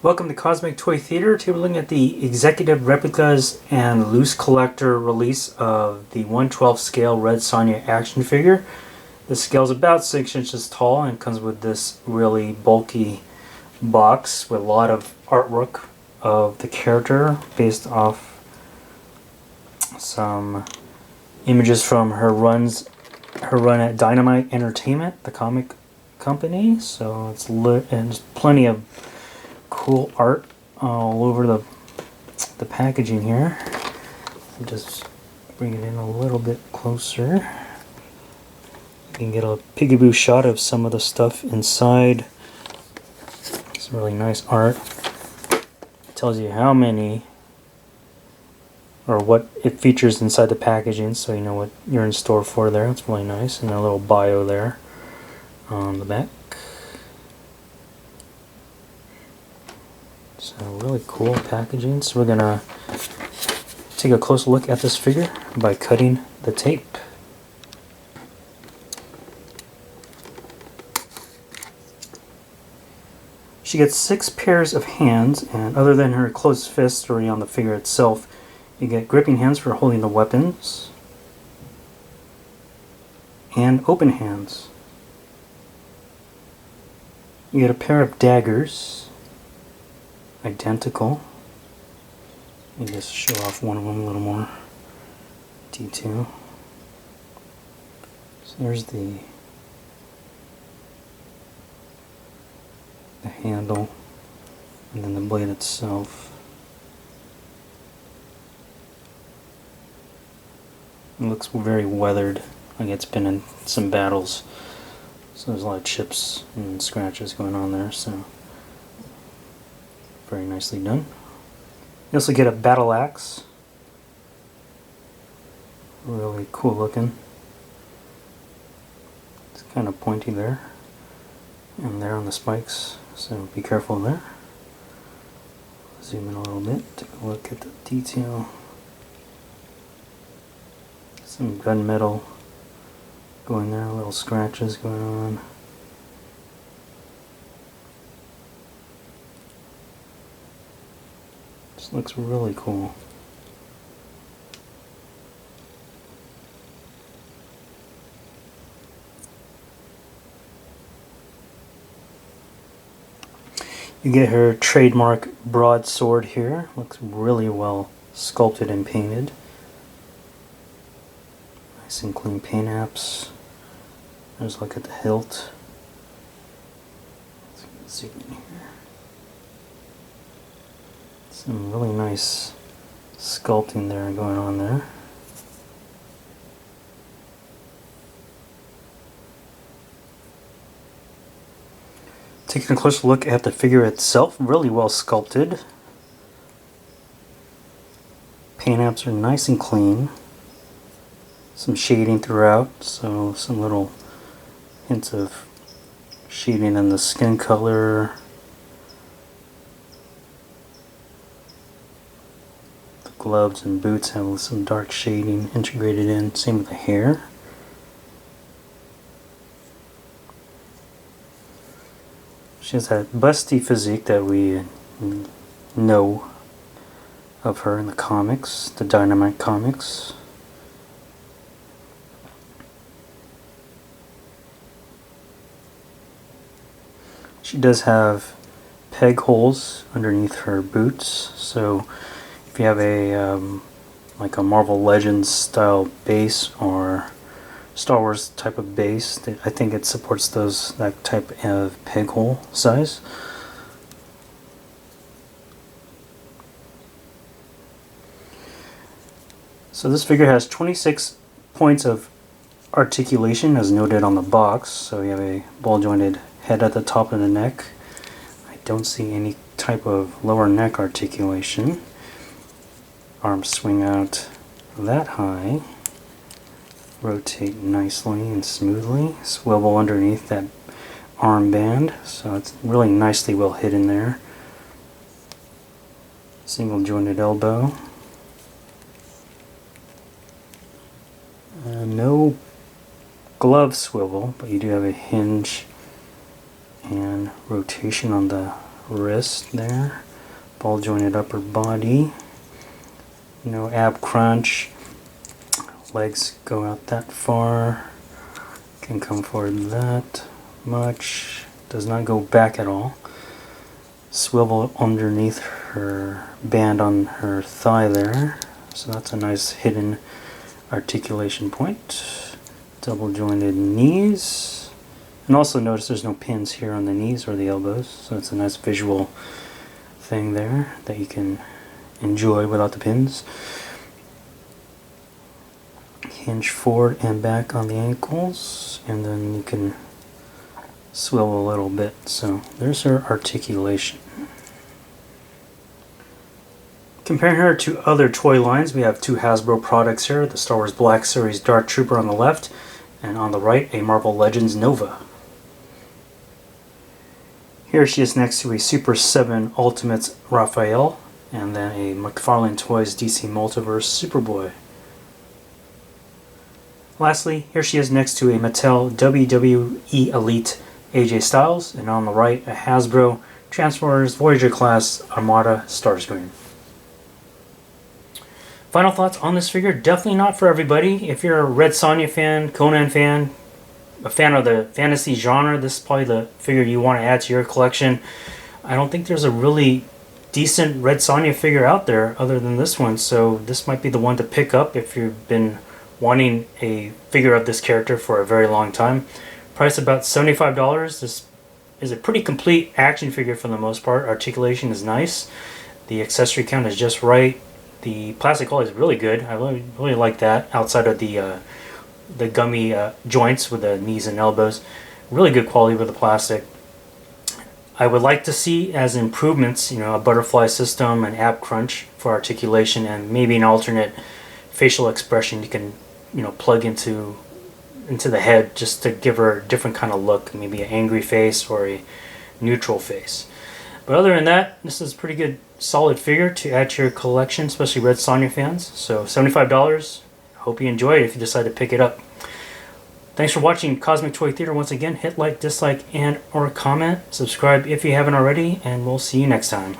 Welcome to Cosmic Toy Theater. Today we're looking at the Executive Replicas and Loose Collector release of the 1/12 scale Red Sonja action figure. The scale is about 6 inches tall and comes with this really bulky box with a lot of artwork of the character based off some images from her run at Dynamite Entertainment, the comic company. So it's lit and there's plenty of cool art all over the packaging here. I'll just bring it in a little bit closer. You can get a peekaboo shot of some of the stuff inside. Some really nice art. It tells you how many or what it features inside the packaging, so you know what you're in store for there. It's really nice, and a little bio there on the back. So really cool packaging. So we're gonna take a close look at this figure by cutting the tape. She gets 6 pairs of hands, and other than her closed fists already on the figure itself, you get gripping hands for holding the weapons, and open hands. You get a pair of daggers, identical. Let me just show off one of them a little more detail. So there's the handle, and then the blade itself. It looks very weathered, like it's been in some battles. So there's a lot of chips and scratches going on there, so very nicely done. You also get a battle axe. Really cool looking. It's kind of pointy there and there on the spikes, so be careful there. Zoom in a little bit, take a look at the detail. Some gunmetal going there, little scratches going on. This looks really cool. You get her trademark broadsword here. Looks really well sculpted and painted. Nice and clean paint apps. There's a look at the hilt. Let's zoom in here. Some really nice sculpting there going on there. Taking a closer look at the figure itself, really well sculpted. Paint apps are nice and clean. Some shading throughout, so some little hints of shading in the skin color. The gloves and boots have some dark shading integrated in, same with the hair. She has that busty physique that we know of her in the comics, the Dynamite comics. She does have peg holes underneath her boots, so if you have a like a Marvel Legends style base or Star Wars type of base, I think it supports that type of peg hole size. So this figure has 26 points of articulation as noted on the box. So you have a ball jointed head at the top of the neck. I don't see any type of lower neck articulation. Arms swing out that high. Rotate nicely and smoothly. Swivel underneath that armband, so it's really nicely well hidden there. Single jointed elbow. No glove swivel, but you do have a hinge and rotation on the wrist there. Ball jointed upper body. No ab crunch. Legs go out that far. Can come forward that much. Does not go back at all. Swivel underneath her band on her thigh there. So that's a nice hidden articulation point. Double jointed knees. And also notice there's no pins here on the knees or the elbows. So it's a nice visual thing there that you can enjoy without the pins. Hinge forward and back on the ankles, and then you can swivel a little bit. So there's her articulation. Comparing her to other toy lines, we have two Hasbro products here, the Star Wars Black Series Dark Trooper on the left, and on the right a Marvel Legends Nova. Here she is next to a Super 7 Ultimates Raphael, and then a McFarlane Toys DC Multiverse Superboy. Lastly, here she is next to a Mattel WWE Elite AJ Styles, and on the right a Hasbro Transformers Voyager Class Armada Starscream. Final thoughts on this figure, definitely not for everybody. If you're a Red Sonja fan, Conan fan, a fan of the fantasy genre, this is probably the figure you want to add to your collection. I don't think there's a really decent Red Sonja figure out there other than this one, so this might be the one to pick up if you've been wanting a figure of this character for a very long time. Price about $75. This is a pretty complete action figure for the most part. Articulation is nice. The accessory count is just right. The plastic quality is really good. I really like that. Outside of the gummy joints with the knees and elbows, really good quality with the plastic. I would like to see as improvements, a butterfly system, an ab crunch for articulation, and maybe an alternate facial expression you can plug into the head just to give her a different kind of look, maybe an angry face or a neutral face. But other than that, this is a pretty good solid figure to add to your collection, especially Red Sonja fans. So $75. Hope you enjoy it if you decide to pick it up. Thanks for watching Cosmic Toy Theater. Once again, hit like, dislike, and or comment. Subscribe if you haven't already, and we'll see you next time.